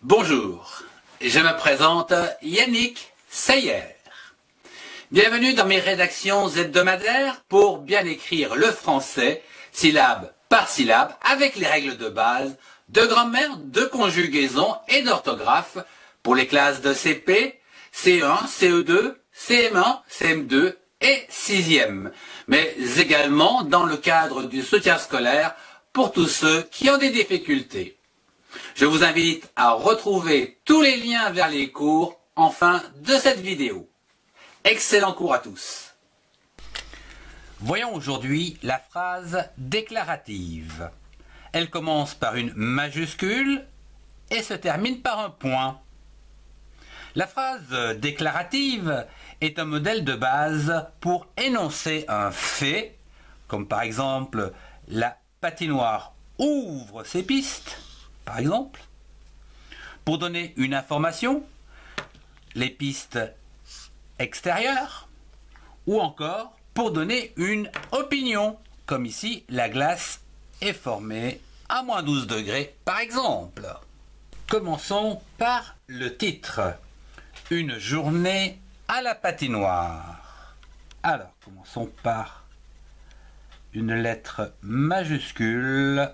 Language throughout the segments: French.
Bonjour, je me présente Yannick Sayer. Bienvenue dans mes rédactions hebdomadaires pour bien écrire le français, syllabe par syllabe, avec les règles de base de grammaire, de conjugaison et d'orthographe pour les classes de CP, CE1, CE2, CM1, CM2 et 6e, mais également dans le cadre du soutien scolaire pour tous ceux qui ont des difficultés. Je vous invite à retrouver tous les liens vers les cours en fin de cette vidéo. Excellent cours à tous. Voyons aujourd'hui la phrase déclarative. Elle commence par une majuscule et se termine par un point. La phrase déclarative est un modèle de base pour énoncer un fait, comme par exemple la patinoire ouvre ses pistes, par exemple. Pour donner une information, les pistes extérieures, ou encore pour donner une opinion, comme ici la glace est formée à moins 12 degrés par exemple. Commençons par le titre. Une journée à la patinoire. Alors, commençons par une lettre majuscule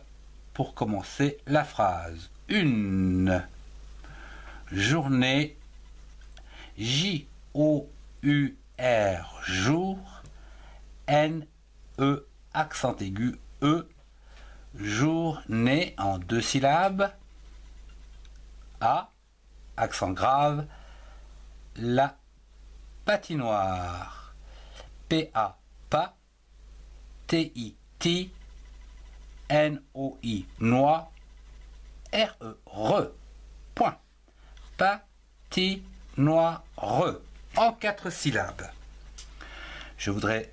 pour commencer la phrase. Une journée, J-O-U-R, jour, N-E, accent aigu, E, journée en 2 syllabes, A, accent grave, la patinoire, P-A, pas, T-I, ti, N-O-I, noix, R-E, re, point, patinoire, en 4 syllabes. Je voudrais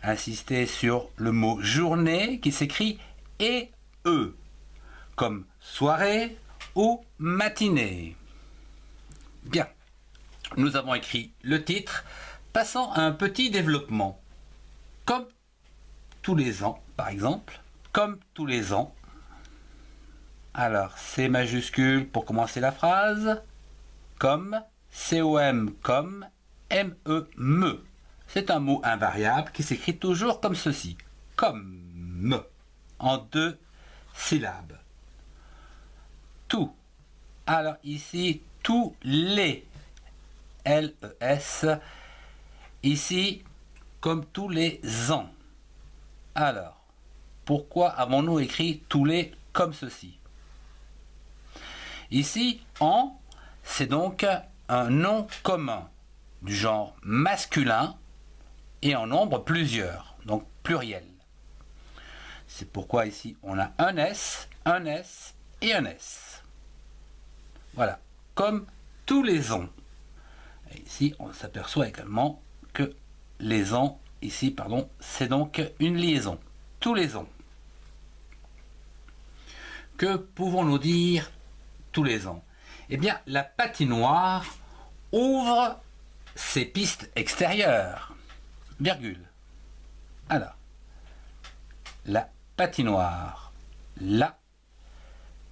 insister sur le mot journée qui s'écrit E, comme soirée ou matinée. Bien, nous avons écrit le titre, passant à un petit développement. Comme tous les ans, par exemple, comme tous les ans. Alors, C majuscule pour commencer la phrase, comme, C-O-M, comme, M-E, me. C'est un mot invariable qui s'écrit toujours comme ceci, comme, en 2 syllabes. Tout. Alors ici, tous les, L-E-S, ici, comme tous les ans. Alors, pourquoi avons-nous écrit tous les comme ceci? Ici, en, c'est donc un nom commun du genre masculin et en nombre plusieurs, donc pluriel. C'est pourquoi ici on a un S et un S. Voilà, comme tous les ans. Et ici, on s'aperçoit également que les ans, ici, pardon, c'est donc une liaison. Tous les ans. Que pouvons-nous dire tous les ans? Eh bien, la patinoire ouvre ses pistes extérieures. Virgule. Alors, la patinoire. La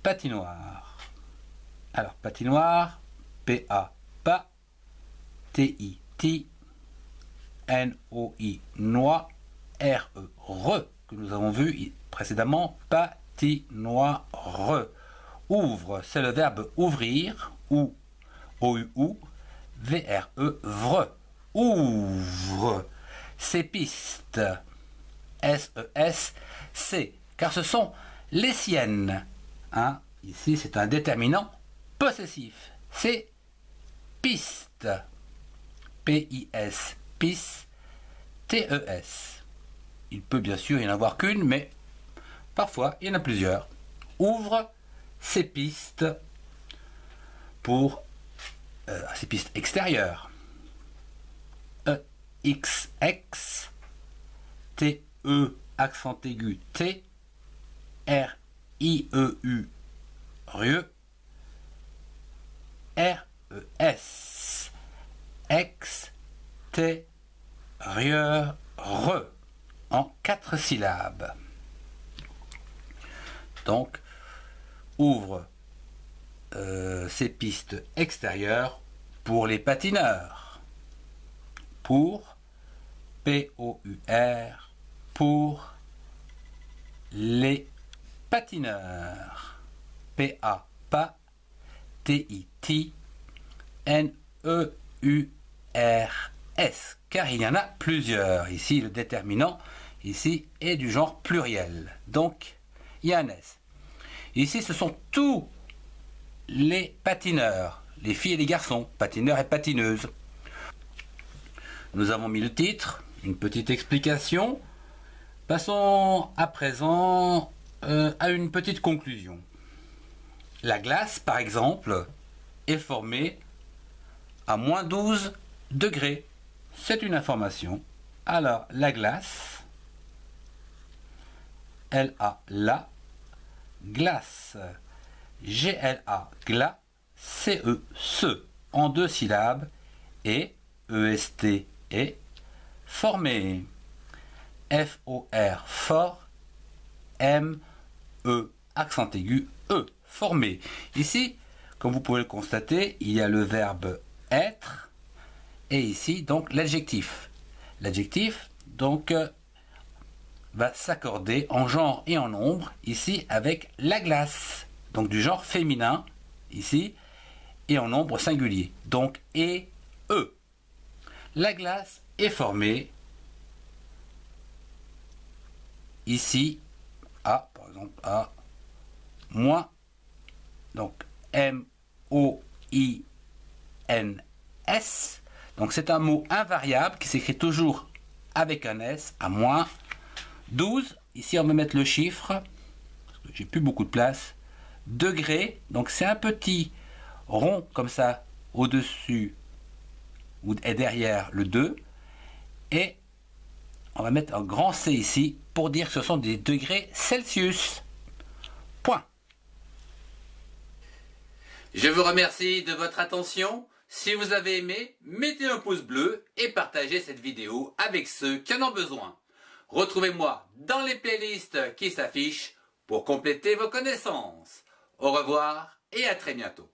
patinoire. Alors, patinoire, P-A, pas, T-I, ti, N-O-I, noix, R-E, re, que nous avons vu précédemment, patinoire. Ouvre, c'est le verbe ouvrir, ou, O-U-U, V-R-E, vre, ouvre, ces pistes, S-E-S-C, car ce sont les siennes. Hein? Ici, c'est un déterminant possessif. C'est piste. P-I-S, piste, T-E-S. Il peut bien sûr y en avoir qu'une, mais parfois il y en a plusieurs. Ouvre ces pistes pour ces pistes extérieures. E-X-X, T-E, accent aigu, T, R-I-E-U, rieux, R-E-S, extérieur, en 4 syllabes. Donc, ouvre ces pistes extérieures pour les patineurs. Pour, P-O-U-R, pour les patineurs. P-A, pas, T-I-T, N-E-U-R-S, car il y en a plusieurs. Ici, le déterminant, ici, est du genre pluriel. Donc, il y a un S. Ici, ce sont tous les patineurs, les filles et les garçons, patineurs et patineuses. Nous avons mis le titre, une petite explication. Passons à présent à une petite conclusion. La glace, par exemple, est formée à moins 12 degrés. C'est une information. Alors, la glace, L-A, la, glace, G-L-A, gla, C-E, ce, en 2 syllabes, et, E-S-T, et, formé, F-O-R, fort, M-E, accent aigu, E, formé. Ici, comme vous pouvez le constater, il y a le verbe être, et ici, donc, l'adjectif. L'adjectif, donc, va s'accorder en genre et en nombre, ici, avec la glace. Donc, du genre féminin, ici, et en nombre singulier. Donc, et, E. La glace est formée, ici, à, par exemple, à moins, donc, M-O-I-N-S. Donc, c'est un mot invariable qui s'écrit toujours avec un S, à moins 12. Ici, on va mettre le chiffre, parce que j'ai plus beaucoup de place, degré. Donc, c'est un petit rond comme ça, au-dessus et derrière le 2. Et on va mettre un grand C ici pour dire que ce sont des degrés Celsius. Point. Je vous remercie de votre attention. Si vous avez aimé, mettez un pouce bleu et partagez cette vidéo avec ceux qui en ont besoin. Retrouvez-moi dans les playlists qui s'affichent pour compléter vos connaissances. Au revoir et à très bientôt.